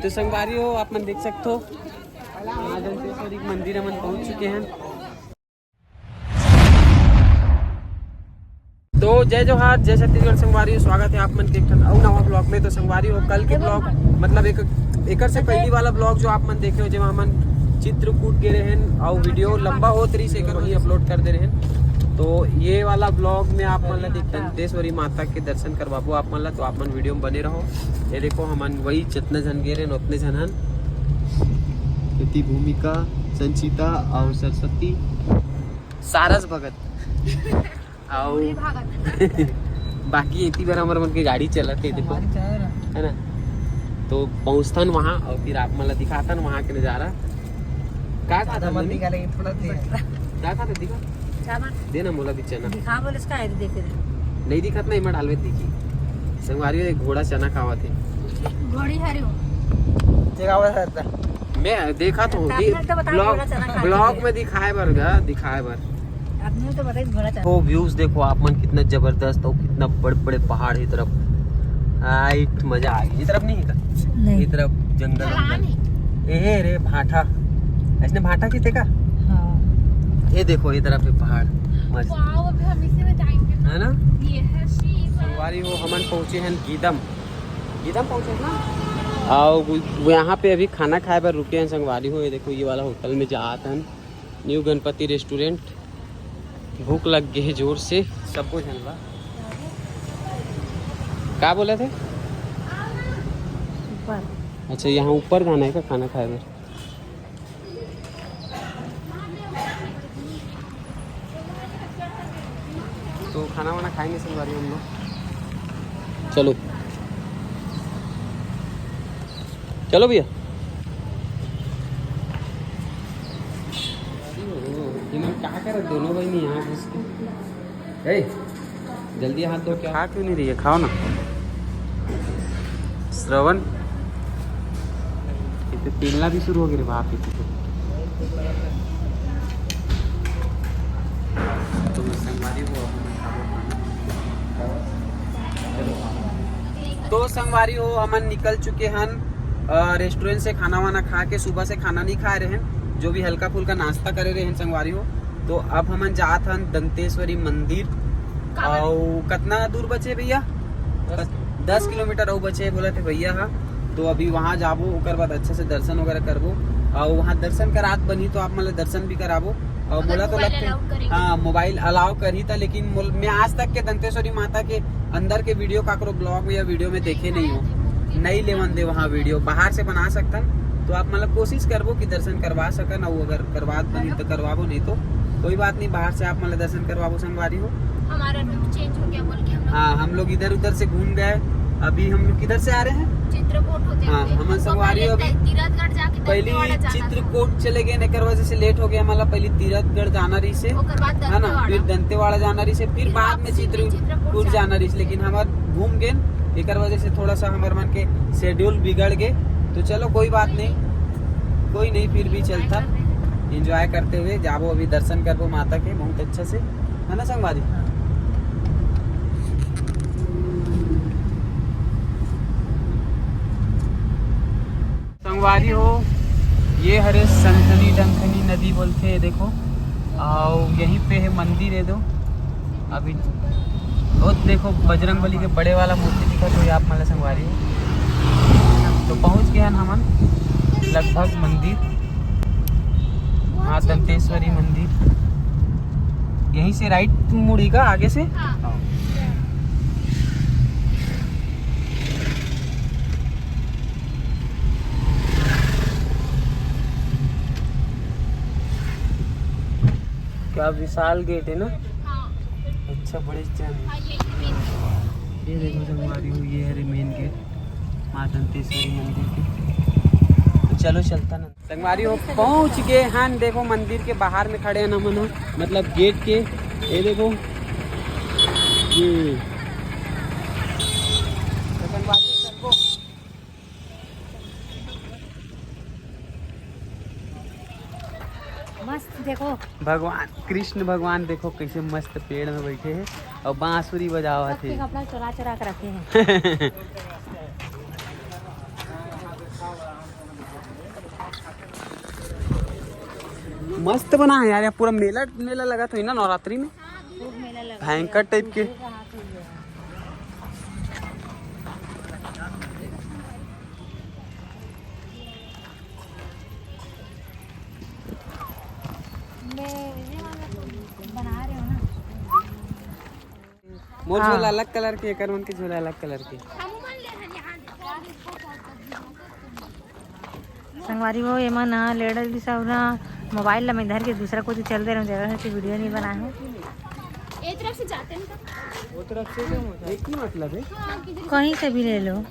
तो संगवारी हो आप मन देख सकते हो दंतेश्वरी मंदिर हम पहुंच चुके हैं। तो जय जोहार, जय छत्तीसगढ़। संगवारी स्वागत है आप मन के नवा ब्लॉग में। तो संगवारी हो कल के ब्लॉग मतलब एक से पहली वाला ब्लॉग जो आप मन देखे हो, जब हम चित्रकूट गे रहे हैं और वीडियो लंबा हो 30 सेकंड वही अपलोड कर दे रहे हैं। तो ये वाला ब्लॉग में आप मन दंतेश्वरी माता के दर्शन करवाबो आप मन ला, तो आप मन वीडियो में बने रहो। ये देखो हमन वही जितने जन गे रहे उतने जन हन, इति भूमिका, संचिता और सरस्वती, सारस भगत और बाकी इतनी बार हमारे मन की गाड़ी चलते देखो है ना। तो पहुँचतन वहाँ और फिर आप मतलब दिखातन वहाँ के नज़ारा। क्या था क्या था दिखा देना मोला भी चना दिखा बोले इसका है देख नहीं दिखत नहीं मैं डालवे दिखी। संगवारी एक घोड़ा चना खावा थे घोड़ी हरी हो मैं देखा तो ब्लॉग में दिखाए बर आपने तो बताया घोड़ा चना। वो व्यूज देखो आप मन कितना जबरदस्त और कितना बड़े बड़े पहाड़ है तरफ। हाइट मजा आ गई। इस तरफ नहीं है इस तरफ जंगल ए रे भाटा ऐसने भाटा की थे का। हाँ। ये देखो ये तरफ है पहाड़ मस्त अभी हम इसी में जाएंगे है ना। ये है संगवारी हो हमन पहुंचे हैं गीदम पहुंचे ना और यहाँ पे अभी खाना खाए पर रुके हैं। संगवारी हो ये देखो ये वाला होटल में जाते हैं, न्यू गणपति रेस्टोरेंट। भूख लग गई है जोर से सबको जनवा। क्या बोले थे? ऊपर। अच्छा यहाँ ऊपर जाना है क्या खाना खाए पर? तो खाना वाना खाएंगे संगवारी हम लोग। चलो चलो भैया। क्या कर दोनों भाई नहीं यहाँ घुस के जल्दी हाथ धो। क्या खा क्यों नहीं रही है? खाओ ना श्रवण। इतने पीलना भी शुरू हो गए वहाँ पे। तो संगवारी हो हमन निकल चुके हैं रेस्टोरेंट से खाना वाना खा के। सुबह से खाना नहीं खा रहे हैं, जो भी हल्का फुल्का नाश्ता करे रहे हैं संगवारी हो। तो अब हमन जात हन दंतेश्वरी मंदिर। और कितना दूर बचे भैया? 10 किलोमीटर और बचे बोला थे भैया। हाँ तो अभी वहाँ जाबो, ओकर बाद अच्छे से दर्शन वगैरह करबो और वहाँ दर्शन करात बनी तो आप मतलब दर्शन भी कराबो। और बोला तो लगते हाँ मोबाइल अलाउ कर ही था, लेकिन मैं आज तक के दंतेश्वरी माता के अंदर के वीडियो काकरो ब्लॉग में या वीडियो में देखे नहीं हो, नहीं लेवन दे वहाँ वीडियो। बाहर से बना सकतन तो आप मतलब कोशिश करबो कि दर्शन करवा सकन, और अगर करवा बनी तो करवाबो, नहीं तो कोई बात नहीं बाहर से आप मतलब दर्शन करवाबो। संगवारी हो हमारा रूट चेंज हो गया बोल के हाँ हम लोग इधर उधर से घूम गए। अभी हम लोग किधर से आ रहे हैं? चित्रकूट होते हाँ हम संगवारी हो अभी पहले चित्रकूट चले गए, नेकर वजह से लेट हो गया। मतलब पहले तीरथगढ़ जाना रही से है ना, फिर दंतेवाड़ा जाना रही से, फिर बाद में चित्रकूट जाना रही से। लेकिन हमार घूम गए एक वजह से थोड़ा सा हमारे मन के शेड्यूल बिगड़ गए। तो चलो कोई बात नहीं, कोई नहीं, फिर भी चलता एंजॉय करते हुए जाबो। अभी दर्शन करबो माता के बहुत अच्छे से, है ना संगवारी। संगवारी हो ये हरे संखनी डंखनी नदी बोलते हैं देखो, और यहीं पे है मंदिर है। दो अभी वो देखो बजरंगबली के बड़े वाला मूर्ति दिखा तो आप मतलब संगवारी हो। तो पहुंच गए हैं हमन लगभग मंदिर, माँ दंतेश्वरी मंदिर। यहीं से राइट मुड़ेगा आगे से। क्या विशाल गेट है ना। अच्छा बड़े ये देखो संगवारी हो ये है मेन गेट माँ दंतेश्वरी मंदिर के। तो चलो चलता ना संगवारी हो पहुँच गए हैं। देखो मंदिर के बाहर में खड़े हैं ना मनो मतलब गेट के। ये देखो ये मस्त देखो भगवान कृष्ण भगवान देखो कैसे मस्त पेड़ में बैठे हैं और बांसुरी बजावा थे। कपड़ा चुरा चुरा कर रखे हैं। मस्त बना है यार, यहाँ पूरा मेला मेला लगा था ना नवरात्रि में, खूब मेला लगा भयंकर टाइप के। बना रहे हो ना। मोर झोला अलग कलर के, एकर मन के झोला अलग कलर के। संगवारी वो एमा ना लेडल सब ना मोबाइल ला मैं धर के दूसरा कोई चल दे रहा हूँ, जगह से वीडियो नहीं बना है। एक तरफ से जाते हैं, वो तरफ से एक ही मतलब है, कहीं से भी ले लो।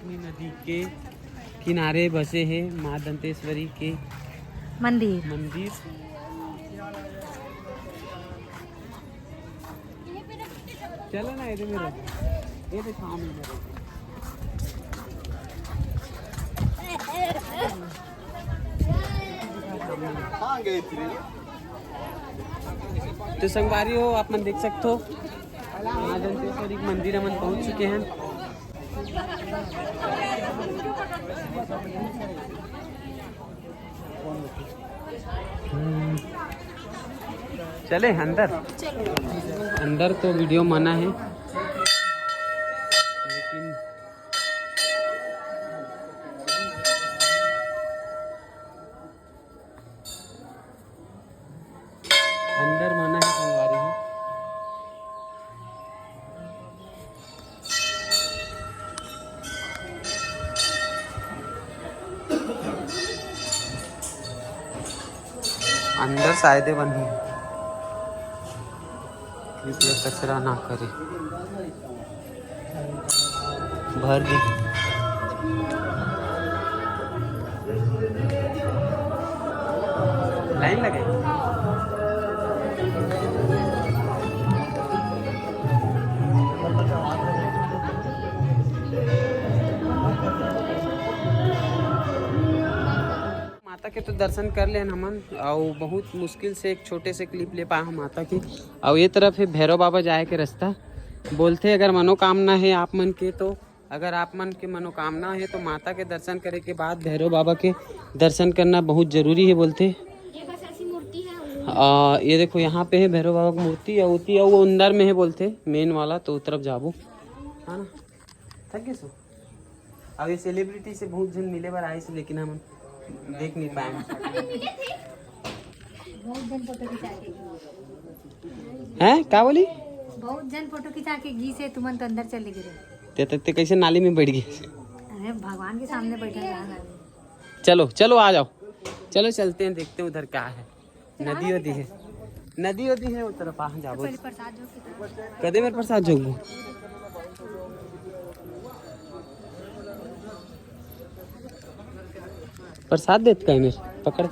नदी के किनारे बसे है माँ दंतेश्वरी के मंदिर। चलो ना इधर मेरा, ये तो शाम में मेरा। तो संगवारी हो आप मन देख सकते हो माँ दंतेश्वरी के मंदिर हम पहुंच चुके हैं। चले अंदर, अंदर तो वीडियो मना है, लेकिन अंदर मना है संगवारी है। अंदर शायद बंद है, इसलिए कचरा ना करे, भर दी। लाइन लगे माता के तो दर्शन कर लेन हमन, और बहुत मुश्किल से एक छोटे से क्लिप ले पाए हम माता की। और ये तरफ है भैरव बाबा जाए के रास्ता। बोलते अगर मनोकामना है आप मन के, तो अगर आप मन के मनोकामना है तो माता के दर्शन करे के बाद भैरव बाबा के दर्शन करना बहुत जरूरी है बोलते। ये बस ऐसी मूर्ति है। ये देखो यहाँ पे है भैरव बाबा की मूर्ति, और वो अंदर में है बोलते मेन वाला, तो तरफ जाबो है ना। थक गए सो। अब ये सेलिब्रिटी से बहुत जन मिले बार आए से, लेकिन हम देख नहीं पाए। बहुत जन फोटो खिंचा के, हैं क्या बोली? बहुत जन फोटो खिंचा के घी से तुमन तो अंदर चले गए। ते कैसे नाली में बैठ गए? अरे भगवान के सामने बैठे हैं। चलो चलो आ जाओ, चलो चलते हैं, देखते हैं उधर क्या है। नदी वदी है, नदी वदी है उधर तरफ, आ जाओ। प्रसाद जो कदे मेरे प्रसाद जोगू प्रसाद देते कहीं मेरे, पकड़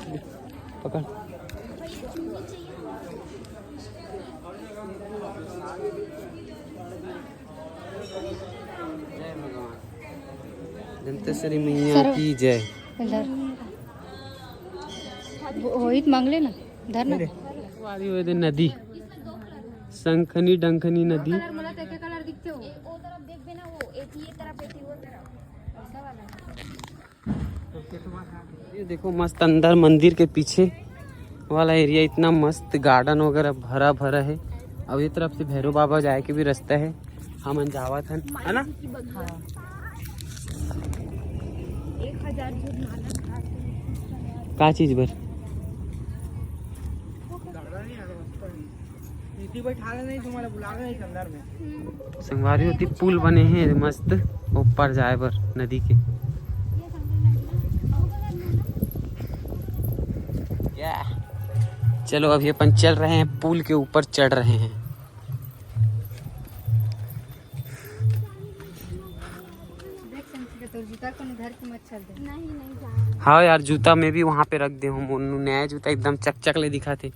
पकड़। जय भगवान, दंतेश्वरी मैया की जय। वही मांग लेना, धरना। वाली हुए थे नदी, शंखनी डंखनी नदी। कलर दिखते हो, वो तरफ देख देना, वो एक ये तरफ एक वो तरफ, ऐसा वाला। ये देखो मस्त अंदर मंदिर के पीछे वाला एरिया, इतना मस्त गार्डन वगैरह भरा भरा है। अब ये तरफ से भैरव बाबा जाए के भी रास्ता है, हम जावत हन है ना। 1000 का चीज बर नहीं, तुम्हारा बुला रहे हैं अंदर में। संगवारी होती पुल बने हैं मस्त ऊपर जाए बर नदी के। चलो अभी अपन चल रहे हैं, पुल के ऊपर चढ़ रहे हैं। हाँ यार, जूता में भी वहाँ पे रख दे हम, नया जूता एकदम चकचक ले दिखा थे।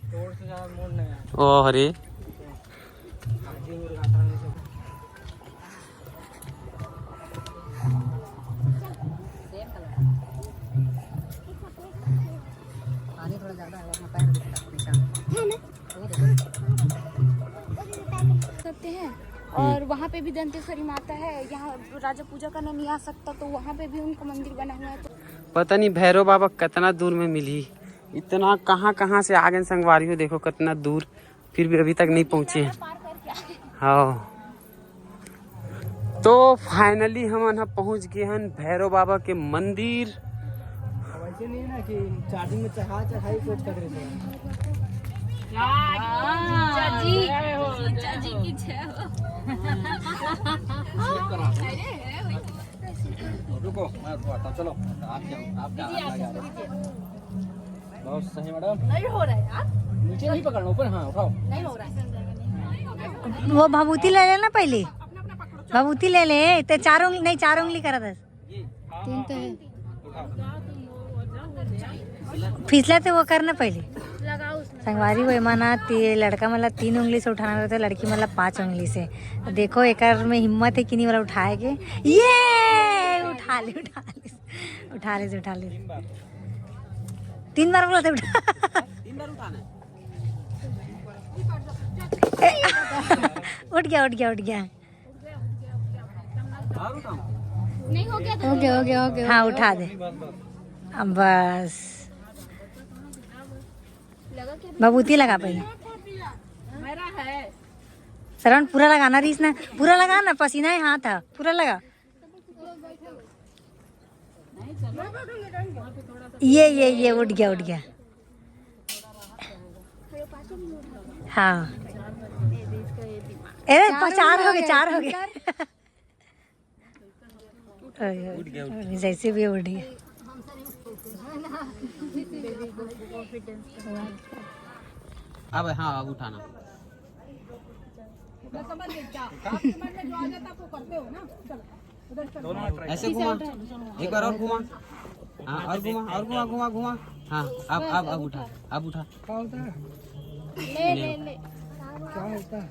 ओ अरे सकते हैं। और वहाँ पे भी दंतेश्वरी माता है। यहाँ राजा पूजा करने नहीं आ सकता तो वहाँ पे भी उनका मंदिर बना हुआ है। तो पता नहीं भैरव बाबा कितना दूर में मिली, इतना कहाँ से आ गए संगवारी हो, देखो कितना दूर, फिर भी अभी तक नहीं पहुँचे हैं। हाँ तो फाइनली हम यहाँ पहुँच गए हैं भैरव बाबा के मंदिर। वैसे नहीं है ना कि चार्जिंग में चढ़ाई सोच कर रहे थे। जी की जय हो। रुको मैं उठाता हूं, चलो आप क्या बहुत सही मैडम। नहीं हो रहा है यार, नीचे नहीं पकड़ना, ऊपर। हाँ उठाओ। नहीं हो रहा है। वो भभूति ले लेना पहले, भभूति ले ले। तो 4 उंगली नहीं, 4 उंगली करा था। 3 तो है। फिसला तो वो करना पहले। लगाओ उसमें। संगवारी वो माना लड़का मतलब 3 उंगली से उठाना रहता है, लड़की मतलब 5 उंगली से। तो देखो एक में हिम्मत है कि नहीं वाला उठाएगे। ये उठा ले 3 बार बोला था उठा। 3 बार उठाना है। उठ गया। और उठाऊं? नहीं हो गया तो हो गया। हाँ उठा दे अब बस। लगा क्या? भभूति लगा पहले। मेरा है। श्रवण पूरा लगाना, रीस ना पूरा लगाना, पसीना है हाथ है, पूरा लगा। ये उठ गया। हाँ अरे 4 हो गए। जैसे भी उठ गया। अब हाँ अब उठाना। ऐसे घुमा, एक बार और घुमा। हाँ और घुमा। हाँ अब उठा। ले। क्या होता है?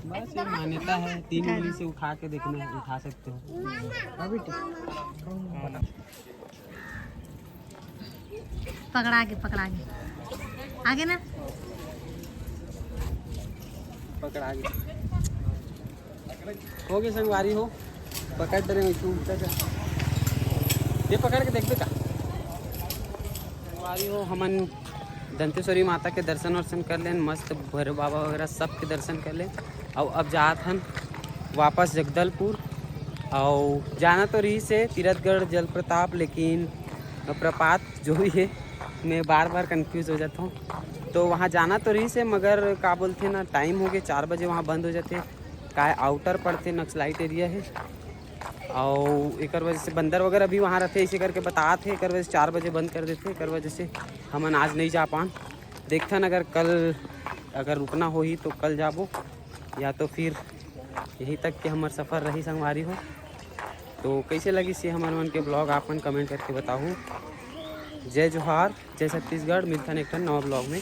बस ये मान्यता है, 3 उंगली से उठा के देखना, उठा सकते हो। अभी पकड़ा के आगे ना पकड़ा गया। हो गए संगवारी हो, पकड़ दे रहे तू। ये पकड़ के देखते का संगवारी हो। हमन दंतेश्वरी माता के दर्शन कर लें, मस्त भैरव बाबा वगैरह सब के दर्शन कर लें। और अब जात हन वापस जगदलपुर। और जाना तो रही से तीरथगढ़ जलप्रताप, लेकिन प्रपात जो भी है मैं बार कंफ्यूज हो जाता हूँ। तो वहाँ जाना तो रही से, मगर का बोलते ना टाइम हो गए 4 बजे वहाँ बंद हो जाते। काय आउटर पड़ते, नक्सलाइट एरिया है। और एक वजह से बंदर वगैरह भी वहाँ रहते, इसी करके बताते। एक वजह से 4 बजे बंद कर देते। एक वजह से हमन आज नहीं जा पान। देखथन अगर रुकना हो ही तो कल जाबो, या तो फिर यहीं तक के हमार सफ़र रही संगवारी हो। तो कैसे लगी से हमारे मन के ब्लॉग आपन कमेंट करके बताओ। जय जोहार, जय छत्तीसगढ़। मिलता है एक नवा ब्लॉग में।